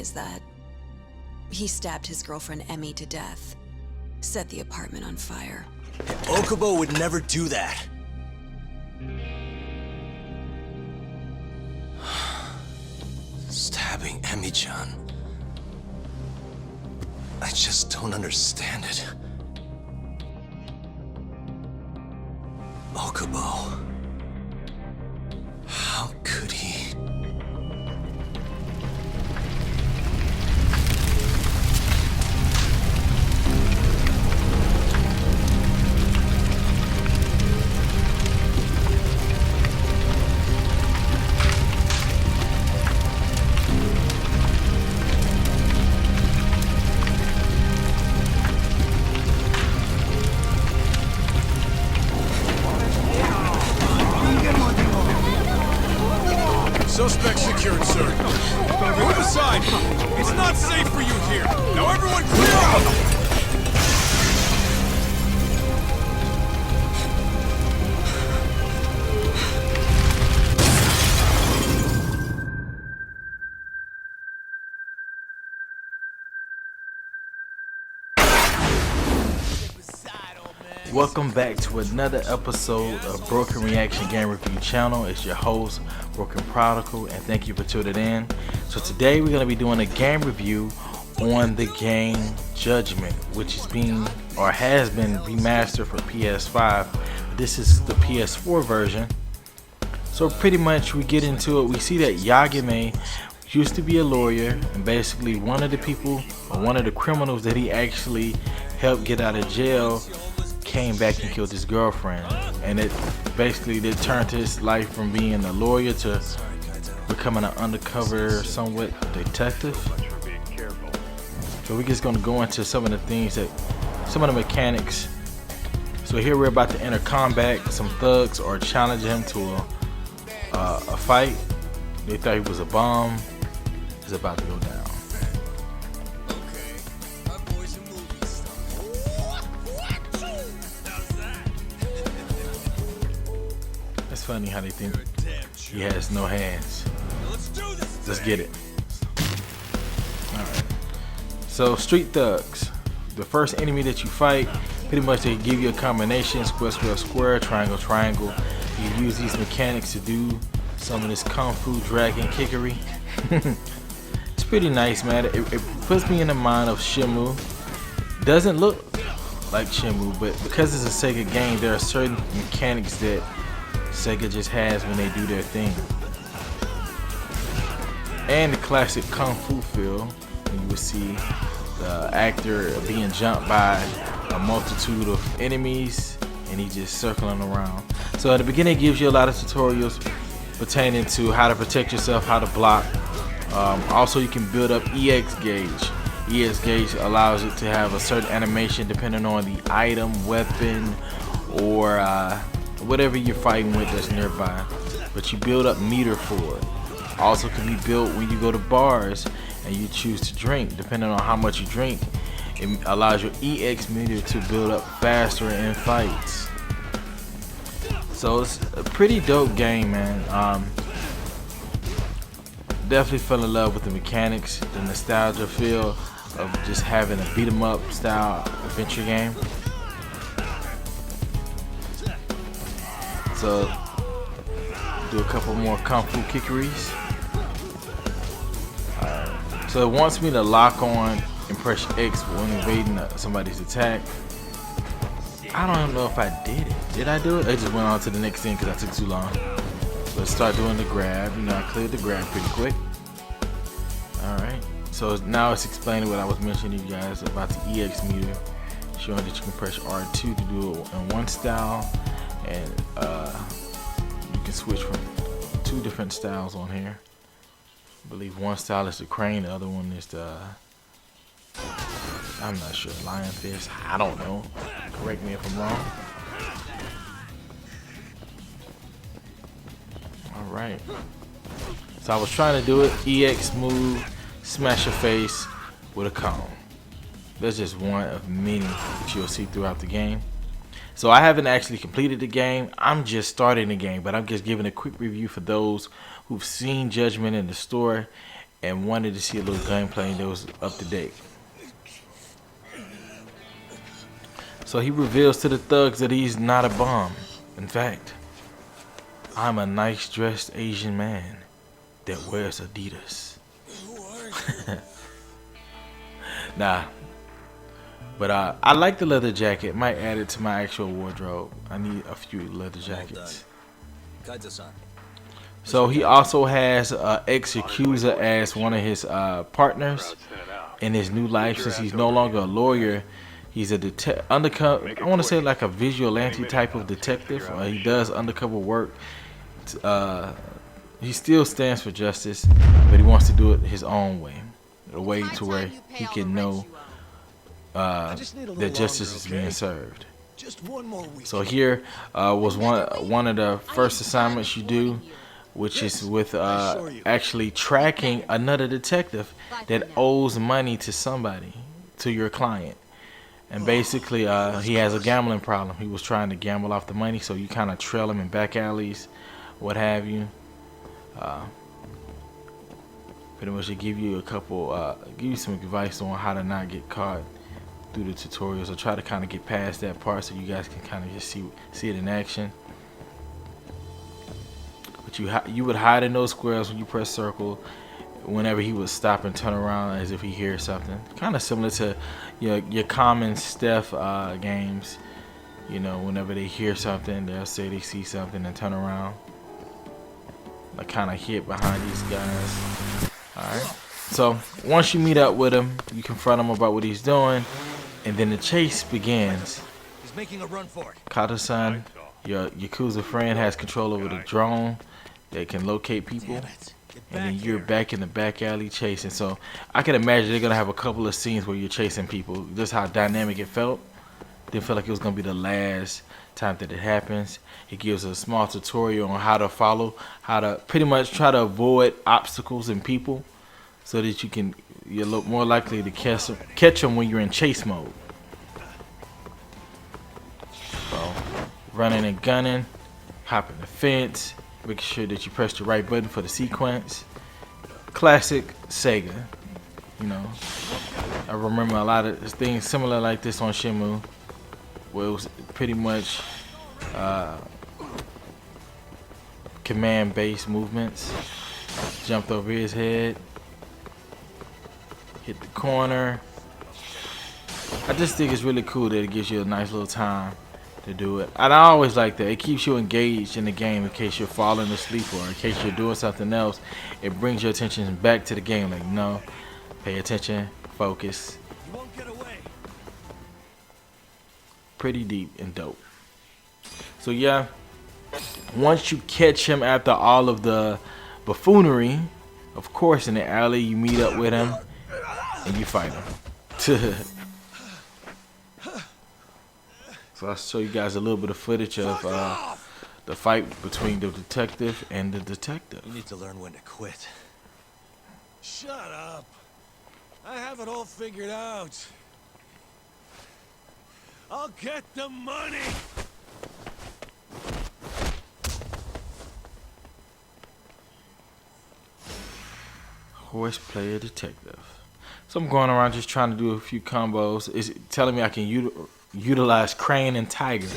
is that he stabbed his girlfriend Emmy to death, set the apartment on fire. Okubo would never do that. Stabbing Emmy-chan. I just don't understand it. Okubo. How could he? Suspect secured, sir. Move aside! It's not safe for you here! Now everyone clear out! Welcome back to another episode of BroKen Reaction Game Review Channel. It's your host, BroKen Prodycal, and thank you for tuning in. So today we're going to be doing a game review on the game Judgement, which is being, or has been, remastered for PS5. This is the PS4 version. So pretty much we get into it. We see that Yagame used to be a lawyer, and basically one of the people, or one of the criminals that he actually helped get out of jail, came back and killed his girlfriend, and it basically turned his life from being a lawyer to becoming an undercover, somewhat detective. So we're just gonna go into some of the things that, some of the mechanics. So here we're about to enter combat. Some thugs are challenging him to a fight. They thought he was a bomb. It's about to go down. It's funny how they think he has no hands. Let's get it. Alright. So street thugs. The first enemy that you fight, pretty much they give you a combination, square, square, square, triangle, triangle. You use these mechanics to do some of this kung fu dragon kickery. It's pretty nice, man. It puts me in the mind of Shenmue. Doesn't look like Shenmue, but because it's a Sega game, there are certain mechanics that Sega just has when they do their thing. And the classic kung fu feel when you would see the actor being jumped by a multitude of enemies and he just circling around. So at the beginning it gives you a lot of tutorials pertaining to how to protect yourself, how to block. Also you can build up EX gauge. EX gauge allows it to have a certain animation depending on the item, weapon, or whatever you're fighting with that's nearby, but you build up meter for it. Also can be built when you go to bars and you choose to drink. Depending on how much you drink, it allows your EX meter to build up faster in fights. So it's a pretty dope game, man. Definitely fell in love with the mechanics, the nostalgia feel of just having a beat 'em up style adventure game. So do a couple more kung fu kickeries. So it wants me to lock on and press X when evading somebody's attack. I don't know if I did it. Did I do it? I just went on to the next thing because I took too long. So let's start doing the grab. You know, I cleared the grab pretty quick. Alright. So now it's explaining what I was mentioning to you guys about the EX meter. Showing that you can press R2 to do it in one style. And you can switch from two different styles on here. I believe one style is the crane, the other one is the, I'm not sure, lion fist. I don't know. Correct me if I'm wrong. Alright. So I was trying to do it. EX move, smash your face with a cone. That's just one of many that you'll see throughout the game. So I haven't actually completed the game. I'm just starting the game, but I'm just giving a quick review for those who've seen Judgement in the store and wanted to see a little gameplay that was up to date. So he reveals to the thugs that he's not a bum. In fact, I'm a nice dressed Asian man that wears Adidas. Nah. But I like the leather jacket. Might add it to my actual wardrobe. I need a few leather jackets. So he also has ex-Yakuza as one of his partners in his new life. Since he's no longer a lawyer, he's a undercover. I want to say like a vigilante type of detective. He does undercover work. He still stands for justice, but he wants to do it his own way, a way to where he can know that justice is being served. So here was one of the first assignments you do, which is with actually tracking another detective that owes money to somebody, to your client. And basically he has a gambling problem. He was trying to gamble off the money, so you kind of trail him in back alleys, what have you. Pretty much they give you a couple, give you some advice on how to not get caught through the tutorials, or try to kind of get past that part so you guys can kind of just see it in action. But you would hide in those squares when you press circle. Whenever he would stop and turn around as if he hears something, kind of similar to your common Steph games. You know, whenever they hear something, they'll say they see something and turn around. Like kind of hid behind these guys. Alright. So once you meet up with him, you confront him about what he's doing, and then the chase begins. He's making a run for it. Kato-san, your Yakuza friend, has control over the drone that can locate people. And then you're back in the back alley chasing. So I can imagine they're gonna have a couple of scenes where you're chasing people. Just how dynamic it felt. Didn't feel like it was gonna be the last time that it happens. It gives a small tutorial on how to follow, how to pretty much try to avoid obstacles and people, so that you're more likely to catch them when you're in chase mode. So running and gunning, hopping the fence, making sure that you press the right button for the sequence. Classic Sega, you know. I remember a lot of things similar like this on Shenmue, where it was pretty much command-based movements. Jumped over his head, hit the corner. I just think it's really cool that it gives you a nice little time to do it. And I always like that. It keeps you engaged in the game in case you're falling asleep or in case you're doing something else. It brings your attention back to the game. Like, no, pay attention, focus. You won't get away. Pretty deep and dope. So yeah, once you catch him after all of the buffoonery, of course in the alley you meet up with him and you fight him. So I'll show you guys a little bit of footage of the fight between the detective and the detective. You need to learn when to quit. Shut up. I have it all figured out. I'll get the money. Horseplayer detective. So I'm going around just trying to do a few combos. It's telling me I can utilize Crane and Tiger.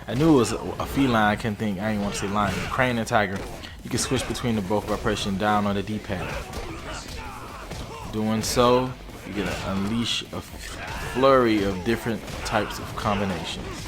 I knew it was a feline. I didn't want to say lion. Crane and Tiger. You can switch between the both by pressing down on the D-pad. Doing so, you get to unleash a flurry of different types of combinations.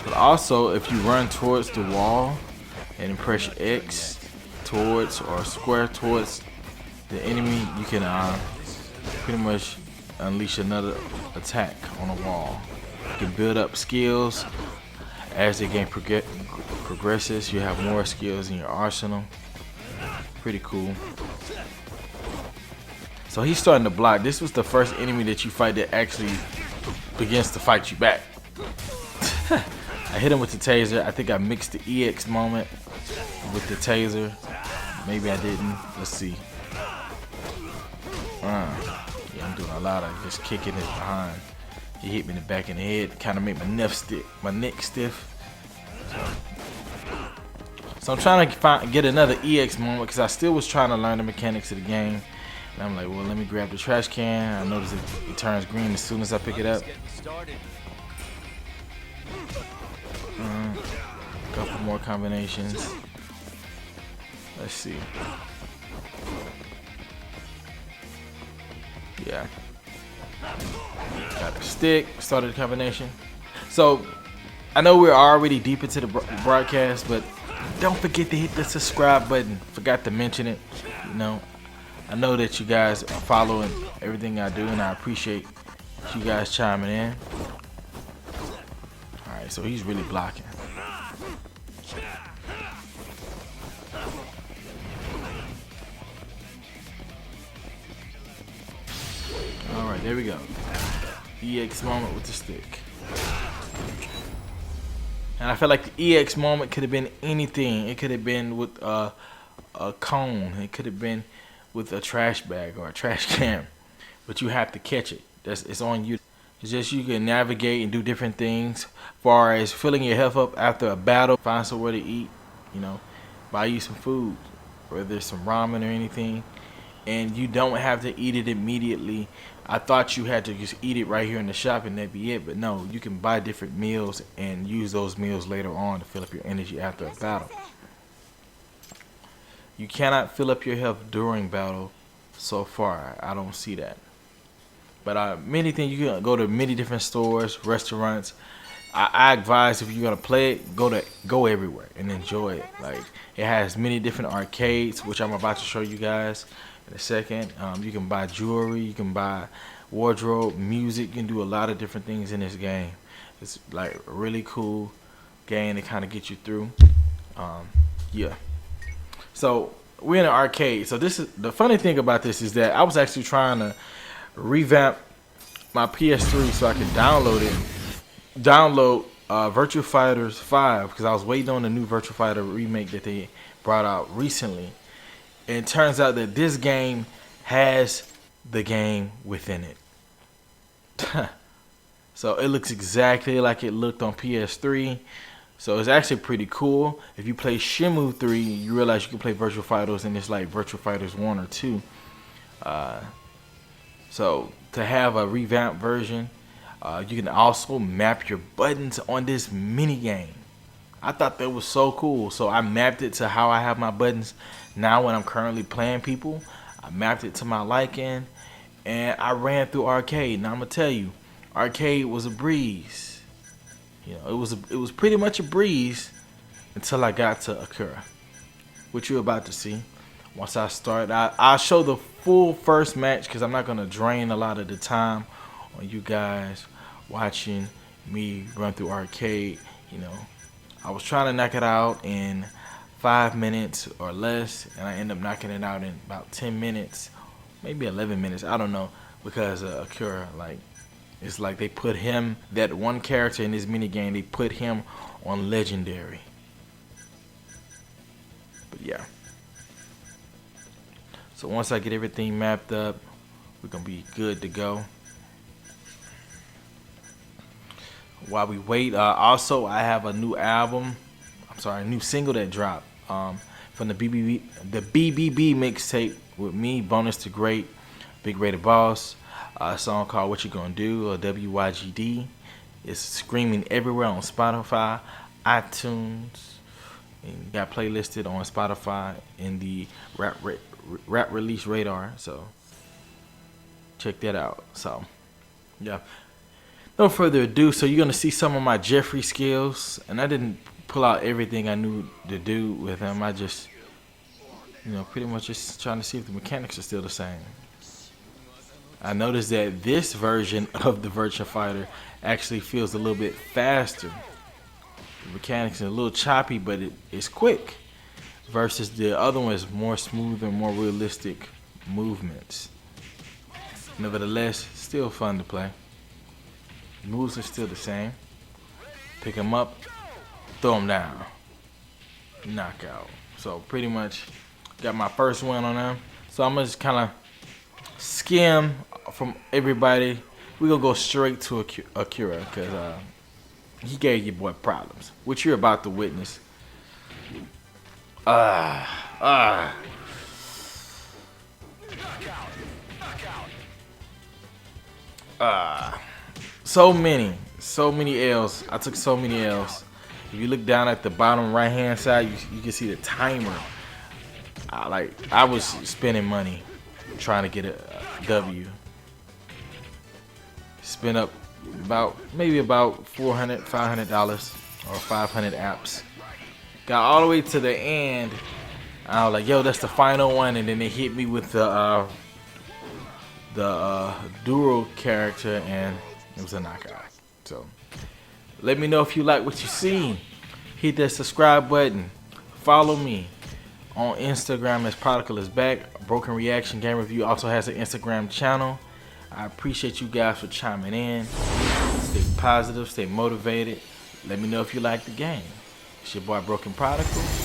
But also, if you run towards the wall and press X towards or square towards the enemy, you can pretty much unleash another attack on a wall. You can build up skills as the game progresses. You have more skills in your arsenal. Pretty cool. So he's starting to block. This was the first enemy that you fight that actually begins to fight you back. I hit him with the taser. I think I mixed the EX moment with the taser. Maybe I didn't. Let's see. Yeah, I'm doing a lot of just kicking it behind. He hit me in the back of the head, kind of made my neck stiff. So I'm trying to get another EX moment because I still was trying to learn the mechanics of the game. And I'm like, well, let me grab the trash can. I notice it turns green as soon as I pick it up. Couple more combinations. Let's see. Yeah. Got a stick. Started the combination. So I know we're already deep into the broadcast, but don't forget to hit the subscribe button. Forgot to mention it. You know, I know that you guys are following everything I do, and I appreciate you guys chiming in. All right, so he's really blocking. All right, there we go. EX moment with the stick. And I feel like the EX moment could have been anything. It could have been with a cone. It could have been with a trash bag or a trash can. But you have to catch it. It's on you. It's just you can navigate and do different things. Far as filling your health up after a battle, find somewhere to eat. You know, buy you some food, whether it's some ramen or anything. And you don't have to eat it immediately. I thought you had to just eat it right here in the shop and that'd be it, but no, you can buy different meals and use those meals later on to fill up your energy after a battle. You cannot fill up your health during battle so far. I don't see that. But many things, you can go to many different stores, restaurants. I advise if you're gonna play it, go everywhere and enjoy it. Like, it has many different arcades, which I'm about to show you guys in a second. You can buy jewelry, you can buy wardrobe, music. You can do a lot of different things in this game. It's like a really cool game to kind of get you through. Yeah. So we're in an arcade. So this is the funny thing about this is that I was actually trying to revamp my PS3 so I could download Virtua Fighter 5 because I was waiting on the new Virtua Fighter remake that they brought out recently. And it turns out that this game has the game within it. So it looks exactly like it looked on PS3. So it's actually pretty cool. If you play Shenmue 3, you realize you can play Virtua Fighters and it's like Virtua Fighters 1 or 2. So to have a revamped version, you can also map your buttons on this mini game. I thought that was so cool. So I mapped it to how I have my buttons now when I'm currently playing people. I mapped it to my liking, and I ran through arcade. Now I'm gonna tell you, arcade was a breeze. You know, it was pretty much a breeze until I got to Akira, which you're about to see. Once I start, I'll show the full first match because I'm not gonna drain a lot of the time on you guys watching me run through arcade. You know, I was trying to knock it out in 5 minutes or less, and I ended up knocking it out in about 10 minutes, maybe 11 minutes. I don't know, because Akira, like, it's like they put him, that one character in this mini game, they put him on legendary. But yeah. So once I get everything mapped up, we're gonna be good to go. While we wait, also I have a new album. I'm sorry, a new single that dropped from the BBB mixtape with me, Bonus to Great, Big Rated Boss. A song called What You Gonna Do, or WYGD. It's screaming everywhere on Spotify, iTunes, and got playlisted on Spotify in the rap release radar. So check that out. So yeah. No further ado, so you're going to see some of my Jeffrey skills, and I didn't pull out everything I knew to do with him. I just, you know, pretty much just trying to see if the mechanics are still the same. I noticed that this version of the Virtua Fighter actually feels a little bit faster. The mechanics are a little choppy, but it's quick, versus the other one is more smooth and more realistic movements. Nevertheless, still fun to play. Moves are still the same. Pick them up, throw them down, knockout. So pretty much got my first win on them. So I'm gonna just kind of skim from everybody. We're gonna go straight to Akira because he gave your boy problems, which you're about to witness. So many L's. I took so many L's. If you look down at the bottom right hand side, you can see the timer. I was spending money trying to get a W. Spent up maybe about $400, $500 or 500 apps. Got all the way to the end. I was like, yo, that's the final one, and then they hit me with the Duro character, and it was a knockout. So let me know if you like what you see. Hit that subscribe button. Follow me on Instagram as Prodycal is back. BroKen Reaction Game Review also has an Instagram channel. I appreciate you guys for chiming in. Stay positive, stay motivated. Let me know if you like the game. It's your boy BroKen Prodycal.